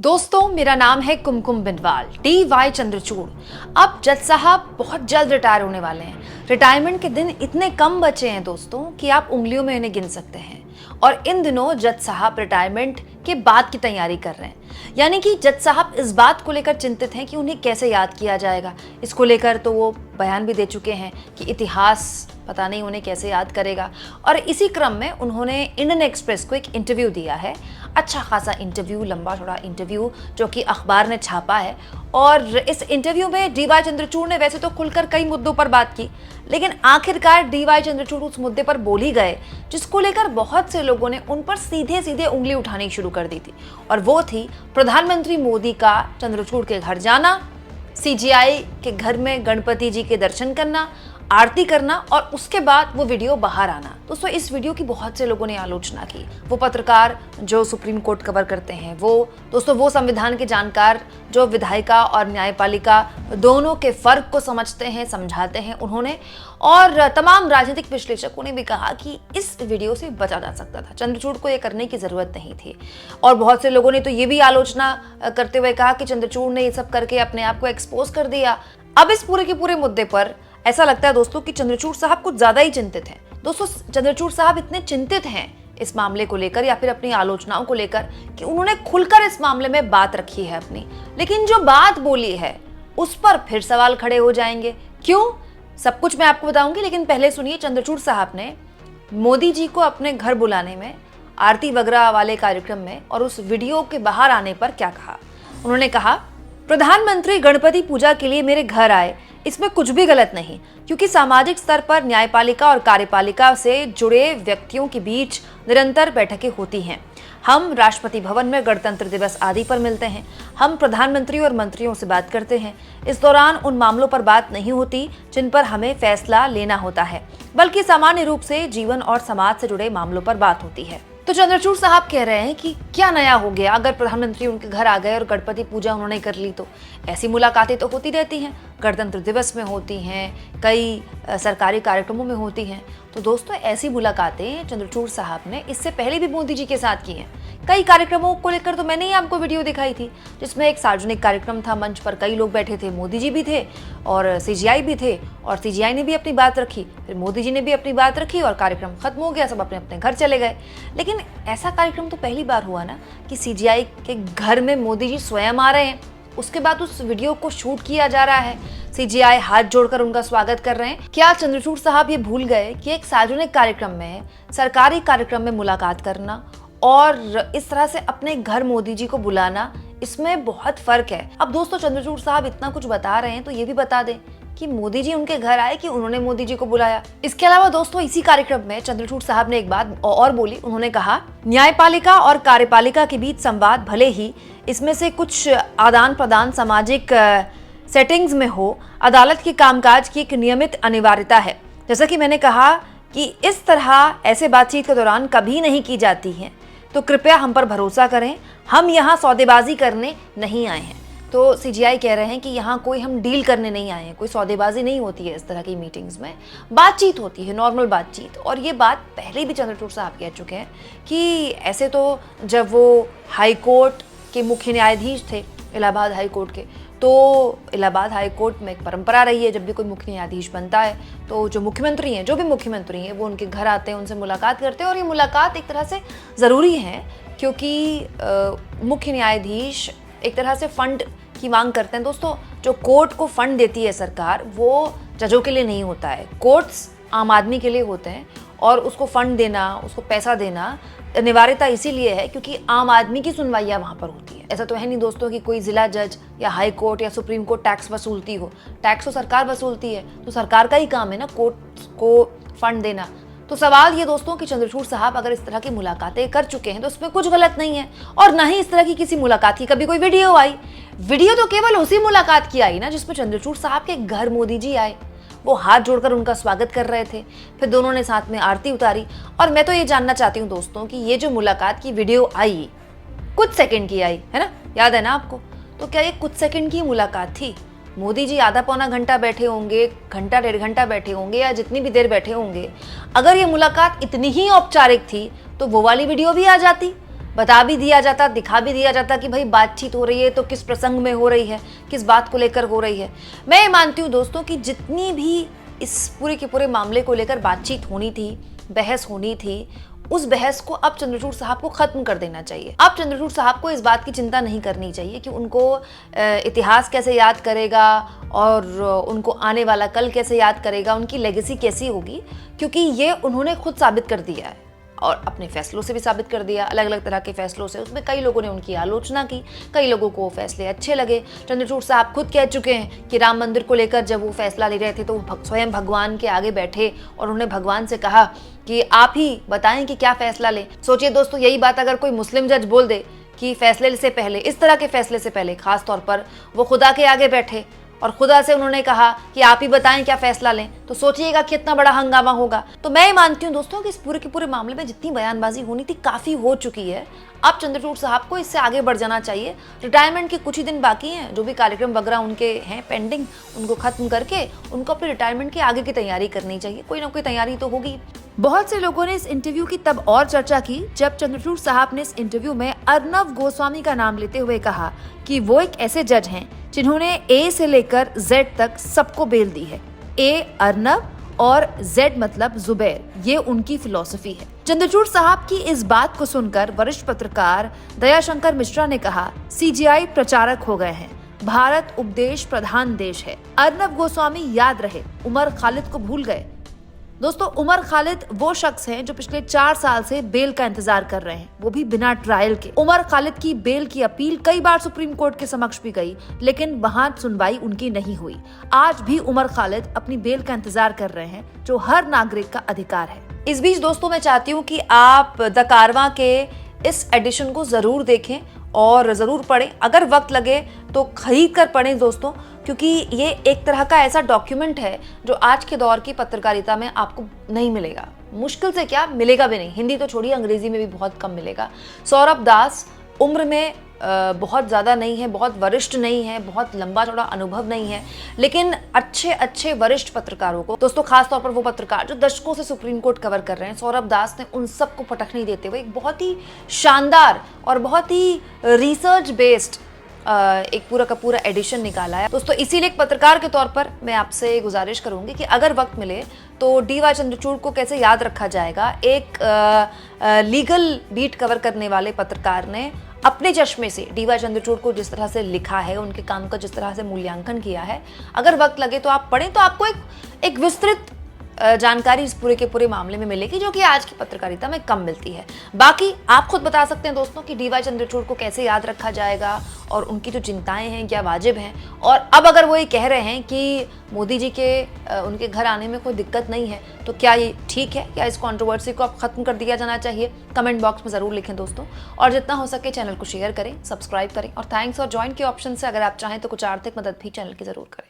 दोस्तों, मेरा नाम है कुमकुम बिनवाल। DY चंद्रचूड़ अब जज साहब बहुत जल्द रिटायर होने वाले हैं। रिटायरमेंट के दिन इतने कम बचे हैं दोस्तों कि आप उंगलियों में इन्हें गिन सकते हैं। और इन दिनों जज साहब रिटायरमेंट के बाद की तैयारी कर रहे हैं। यानी कि जज साहब इस बात को लेकर चिंतित हैं कि उन्हें कैसे याद किया जाएगा। इसको लेकर तो वो बयान भी दे चुके हैं कि इतिहास पता नहीं उन्हें कैसे याद करेगा। और इसी क्रम में उन्होंने इंडियन एक्सप्रेस को एक इंटरव्यू दिया है। अच्छा खासा इंटरव्यू, लंबा चौड़ा इंटरव्यू जो कि अखबार ने छापा है। और इस इंटरव्यू में DY चंद्रचूड़ ने वैसे तो खुलकर कई मुद्दों पर बात की, लेकिन आखिरकार DY चंद्रचूड़ उस मुद्दे पर बोल ही गए जिसको लेकर बहुत से लोगों ने उन पर सीधे सीधे उंगली उठानी शुरू कर दी थी। और वो थी प्रधानमंत्री मोदी का चंद्रचूड़ के घर जाना, CGI के घर में गणपति जी के दर्शन करना, आरती करना और उसके बाद वो वीडियो बाहर आना। दोस्तों, इस वीडियो की बहुत से लोगों ने आलोचना की। वो पत्रकार जो सुप्रीम कोर्ट कवर करते हैं, वो संविधान के जानकार जो विधायिका और न्यायपालिका दोनों के फर्क को समझते हैं, समझाते हैं उन्होंने। और तमाम राजनीतिक विश्लेषकों ने भी कहा कि इस वीडियो से बचा जा सकता था, चंद्रचूड़ को ये करने की जरूरत नहीं थी। और बहुत से लोगों ने तो ये भी आलोचना करते हुए कहा कि चंद्रचूड़ ने ये सब करके अपने आप को एक्सपोज कर दिया। अब इस पूरे के पूरे मुद्दे पर ऐसा लगता है दोस्तों कि चंद्रचूड़ साहब कुछ ज्यादा ही चिंतित हैं। दोस्तों, चंद्रचूड़ साहब इतने चिंतित हैं इस मामले को लेकर या फिर अपनी आलोचनाओं को लेकर कि उन्होंने खुलकर इस मामले में बात रखी है अपनी, लेकिन जो बात बोली है उस पर फिर सवाल खड़े हो जाएंगे। क्यों, सब कुछ मैं आपको बताऊंगी, लेकिन पहले सुनिए चंद्रचूड़ साहब ने मोदी जी को अपने घर बुलाने में, आरती वगैरह वाले कार्यक्रम में और उस वीडियो के बाहर आने पर क्या कहा। उन्होंने कहा, प्रधानमंत्री गणपति पूजा के लिए मेरे घर आए, इसमें कुछ भी गलत नहीं, क्योंकि सामाजिक स्तर पर न्यायपालिका और कार्यपालिका से जुड़े व्यक्तियों के बीच निरंतर बैठकें होती हैं। हम राष्ट्रपति भवन में गणतंत्र दिवस आदि पर मिलते हैं। हम प्रधानमंत्री और मंत्रियों से बात करते हैं। इस दौरान उन मामलों पर बात नहीं होती जिन पर हमें फैसला लेना होता है, बल्कि सामान्य रूप से जीवन और समाज से जुड़े मामलों पर बात होती है। तो चंद्रचूड़ साहब कह रहे हैं कि क्या नया हो गया अगर प्रधानमंत्री उनके घर आ गए और गणपति पूजा उन्होंने कर ली तो। ऐसी मुलाकातें तो होती रहती हैं, गणतंत्र दिवस में होती हैं, कई सरकारी कार्यक्रमों में होती हैं। तो दोस्तों, ऐसी मुलाकातें चंद्रचूड़ साहब ने इससे पहले भी मोदी जी के साथ की हैं। कई कार्यक्रमों को लेकर तो मैंने ही आपको वीडियो दिखाई थी, जिसमें एक सार्वजनिक कार्यक्रम था, मंच पर कई लोग बैठे थे, मोदी जी भी थे और CGI भी थे, और CGI ने भी अपनी बात रखी, फिर मोदी जी ने भी अपनी बात रखी और कार्यक्रम खत्म हो गया, सब अपने अपने घर चले गए। लेकिन ऐसा कार्यक्रम तो पहली बार हुआ ना कि CGI के घर में मोदी जी स्वयं आ रहे हैं, उसके बाद उस वीडियो को शूट किया जा रहा है, CGI हाथ जोड़कर उनका स्वागत कर रहे हैं। क्या चंद्रचूड़ साहब ये भूल गए कि एक सार्वजनिक कार्यक्रम में, सरकारी कार्यक्रम में मुलाकात करना और इस तरह से अपने घर मोदी जी को बुलाना, इसमें बहुत फर्क है। अब दोस्तों, चंद्रचूड़ साहब इतना कुछ बता रहे हैं तो ये भी बता दें कि मोदी जी उनके घर आए कि उन्होंने मोदी जी को बुलाया। इसके अलावा दोस्तों, इसी कार्यक्रम में चंद्रचूड़ साहब ने एक बात और बोली। उन्होंने कहा, न्यायपालिका और कार्यपालिका के बीच संवाद भले ही इसमें से कुछ आदान प्रदान सामाजिक सेटिंग्स में हो, अदालत के कामकाज की एक नियमित अनिवार्यता है। जैसा कि मैंने कहा कि इस तरह ऐसे बातचीत के दौरान कभी नहीं की जाती है, तो कृपया हम पर भरोसा करें, हम यहाँ सौदेबाजी करने नहीं आए हैं। तो CGI कह रहे हैं कि यहाँ कोई हम डील करने नहीं आए हैं, कोई सौदेबाजी नहीं होती है इस तरह की मीटिंग्स में, बातचीत होती है, नॉर्मल बातचीत। और ये बात पहले भी चंद्रचूड़ साहब कह चुके हैं कि ऐसे तो जब वो हाई कोर्ट के मुख्य न्यायाधीश थे, इलाहाबाद हाई कोर्ट के, तो इलाहाबाद हाई कोर्ट में एक परंपरा रही है, जब भी कोई मुख्य न्यायाधीश बनता है तो जो मुख्यमंत्री हैं, जो भी मुख्यमंत्री हैं, वो उनके घर आते हैं, उनसे मुलाकात करते हैं। और ये मुलाकात एक तरह से ज़रूरी है, क्योंकि मुख्य न्यायाधीश एक तरह से फंड की मांग करते हैं। दोस्तों, जो कोर्ट को फंड देती है सरकार, वो जजों के लिए नहीं होता है, कोर्ट्स आम आदमी के लिए होते हैं। और उसको फंड देना, उसको पैसा देना अनिवार्यता इसीलिए है क्योंकि आम आदमी की सुनवाइयाँ वहाँ पर होती है। ऐसा तो है नहीं दोस्तों कि कोई जिला जज या हाई कोर्ट या सुप्रीम कोर्ट टैक्स वसूलती हो। टैक्स तो सरकार वसूलती है, तो सरकार का ही काम है ना कोर्ट को फंड देना। तो सवाल ये दोस्तों कि चंद्रचूड़ साहब अगर इस तरह की मुलाकातें कर चुके हैं तो उसमें कुछ गलत नहीं है। और ना ही इस तरह की किसी मुलाकात की कभी कोई वीडियो आई। वीडियो तो केवल उसी मुलाकात की आई ना जिसमें चंद्रचूड़ साहब के घर मोदी जी आए, वो हाथ जोड़कर उनका स्वागत कर रहे थे, फिर दोनों ने साथ में आरती उतारी। और मैं तो ये जानना चाहती हूँ दोस्तों कि ये जो मुलाकात की वीडियो आई, कुछ सेकंड की आई है ना, याद है ना आपको, तो क्या ये कुछ सेकंड की मुलाकात थी? मोदी जी आधा पौना घंटा बैठे होंगे, घंटा 1.5 घंटा बैठे होंगे या जितनी भी देर बैठे होंगे। अगर ये मुलाकात इतनी ही औपचारिक थी तो वो वाली वीडियो भी आ जाती, बता भी दिया जाता, दिखा भी दिया जाता कि भाई बातचीत हो रही है तो किस प्रसंग में हो रही है, किस बात को लेकर हो रही है। मैं ये मानती हूँ दोस्तों कि जितनी भी इस पूरे के पूरे मामले को लेकर बातचीत होनी थी, बहस होनी थी, उस बहस को अब चंद्रचूड़ साहब को खत्म कर देना चाहिए। अब चंद्रचूड़ साहब को इस बात की चिंता नहीं करनी चाहिए कि उनको इतिहास कैसे याद करेगा और उनको आने वाला कल कैसे याद करेगा, उनकी लेगेसी कैसी होगी, क्योंकि ये उन्होंने खुद साबित कर दिया है और अपने फैसलों से भी साबित कर दिया, अलग अलग तरह के फैसलों से। उसमें कई लोगों ने उनकी आलोचना की, कई लोगों को फैसले अच्छे लगे। चंद्रचूड़ साहब खुद कह चुके हैं कि राम मंदिर को लेकर जब वो फैसला ले रहे थे तो वो स्वयं भगवान के आगे बैठे और उन्होंने भगवान से कहा कि आप ही बताएं कि क्या फैसला लें। सोचिए दोस्तों, यही बात अगर कोई मुस्लिम जज बोल दे कि फैसले से पहले, इस तरह के फैसले से पहले खास तौर पर वो खुदा के आगे बैठे और खुदा से उन्होंने कहा कि आप ही बताएं क्या फैसला लें, तो सोचिएगा कितना बड़ा हंगामा होगा। तो मैं मानती हूँ दोस्तों कि इस पूरे के पूरे मामले में जितनी बयानबाजी होनी थी काफी हो चुकी है। अब चंद्रचूड़ साहब को इससे आगे बढ़ जाना चाहिए। रिटायरमेंट के कुछ ही दिन बाकी हैं, जो भी कार्यक्रम वगैरह उनके हैं पेंडिंग, उनको खत्म करके उनको अपने रिटायरमेंट की आगे की तैयारी करनी चाहिए। कोई ना कोई तैयारी तो होगी। बहुत से लोगों ने इस इंटरव्यू की तब और चर्चा की जब चंद्रचूड़ साहब ने इस इंटरव्यू में अर्नब गोस्वामी का नाम लेते हुए कहा कि वो एक ऐसे जज हैं जिन्होंने ए से लेकर जेड तक सबको बेल दी है। ए अर्नब और जेड मतलब जुबैर, ये उनकी फिलॉसफी है। चंद्रचूड़ साहब की इस बात को सुनकर वरिष्ठ पत्रकार दयाशंकर मिश्रा ने कहा, सीजीआई प्रचारक हो गए हैं, भारत उपदेश प्रधान देश है। अर्नब गोस्वामी याद रहे, उमर खालिद को भूल गए। दोस्तों, उमर खालिद वो शख्स हैं जो पिछले 4 साल से बेल का इंतजार कर रहे हैं, वो भी बिना ट्रायल के। उमर खालिद की बेल की अपील कई बार सुप्रीम कोर्ट के समक्ष भी गई, लेकिन वहां सुनवाई उनकी नहीं हुई। आज भी उमर खालिद अपनी बेल का इंतजार कर रहे हैं, जो हर नागरिक का अधिकार है। इस बीच दोस्तों, मैं चाहती हूँ कि आप द कारवां के इस एडिशन को जरूर देखें और ज़रूर पढ़ें। अगर वक्त लगे तो खरीद कर पढ़ें दोस्तों, क्योंकि ये एक तरह का ऐसा डॉक्यूमेंट है जो आज के दौर की पत्रकारिता में आपको नहीं मिलेगा। मुश्किल से क्या मिलेगा भी नहीं, हिंदी तो छोड़िए अंग्रेजी में भी बहुत कम मिलेगा। सौरभ दास उम्र में बहुत ज़्यादा नहीं है, बहुत वरिष्ठ नहीं है, बहुत लंबा चौड़ा अनुभव नहीं है, लेकिन अच्छे अच्छे वरिष्ठ पत्रकारों को दोस्तों, खास तौर पर वो पत्रकार जो दशकों से सुप्रीम कोर्ट कवर कर रहे हैं, सौरभ दास ने उन सबको पटखनी देते हुए एक बहुत ही शानदार और बहुत ही रिसर्च बेस्ड एक पूरा का पूरा एडिशन निकाला है दोस्तों। इसीलिए एक पत्रकार के तौर पर मैं आपसे गुजारिश करूंगी कि अगर वक्त मिले तो डी.वाई. चंद्रचूड़ को कैसे याद रखा जाएगा। एक लीगल बीट कवर करने वाले पत्रकार ने अपने चश्मे से डी.वाई. चंद्रचूड़ को जिस तरह से लिखा है, उनके काम का जिस तरह से मूल्यांकन किया है, अगर वक्त लगे तो आप पढ़ें, तो आपको एक विस्तृत जानकारी इस पूरे के पूरे मामले में मिलेगी, जो कि आज की पत्रकारिता में कम मिलती है। बाकी आप खुद बता सकते हैं दोस्तों कि डी.वाई. चंद्रचूड़ को कैसे याद रखा जाएगा और उनकी जो चिंताएं हैं क्या वाजिब हैं। और अब अगर वो ये कह रहे हैं कि मोदी जी के उनके घर आने में कोई दिक्कत नहीं है, तो क्या ये ठीक है? क्या इस कंट्रोवर्सी को अब खत्म कर दिया जाना चाहिए? कमेंट बॉक्स में ज़रूर लिखें दोस्तों, और जितना हो सके चैनल को शेयर करें, सब्सक्राइब करें और थैंक्स और ज्वाइन के ऑप्शन से अगर आप चाहें तो कुछ आर्थिक मदद भी चैनल की ज़रूर करें।